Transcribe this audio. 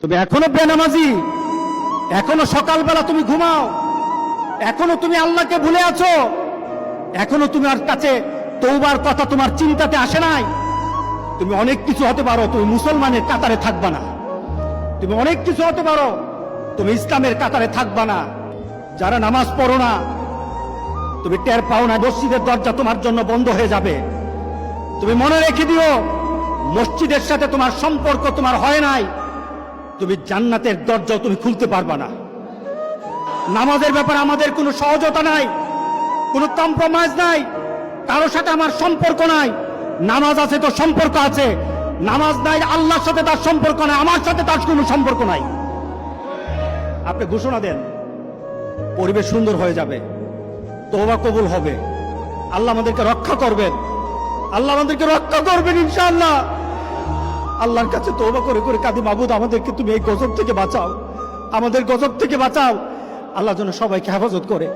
তুমি এখনো বেনামাজি, এখনো সকালবেলা তুমি ঘুমাও, এখনো তুমি আল্লাহকে ভুলে আছো, এখনো তোমার কাছে তওবার কথা তোমার চিন্তাতে আসে নাই। তুমি অনেক কিছু হতে পারো, তুমি মুসলমানের কাতারে থাকবা না। তুমি অনেক কিছু হতে পারো, তুমি ইসলামের কাতারে থাকবা না। যারা নামাজ পড়ো না, তুমি টের পাও না, মসজিদের দরজা তোমার জন্য বন্ধ হয়ে যাবে। তুমি মনে রেখে দিও, মসজিদের সাথে তোমার সম্পর্ক তোমার হয় নাই, তুমি জান্নাতের দরজাও তুমি খুলতে পারবা না। নামাজের ব্যাপারে আমাদের কোনো সহজতা নাই, কোনো কম্প্রোমাইজ নাই, কারোর সাথে আমার সম্পর্ক নাই। নামাজ আছে তো সম্পর্ক আছে, নামাজ নাই আল্লাহর সাথে তার সম্পর্ক নাই, আমার সাথে তার কোনো সম্পর্ক নাই। আপনি ঘোষণা দেন, পরিবেশ সুন্দর হয়ে যাবে, তওবা কবুল হবে, আল্লাহ আমাদেরকে রক্ষা করবেন, আল্লাহ আমাদেরকে রক্ষা করবেন ইনশাআল্লাহ। আল্লাহর কাছে তওবা করে করে কাঁদি, মাবুদ আমাদেরকে তুমি এই গজব থেকে বাঁচাও, আমাদের গজব থেকে বাঁচাও। আল্লাহ যেন সবাইকে হেফাজত করে।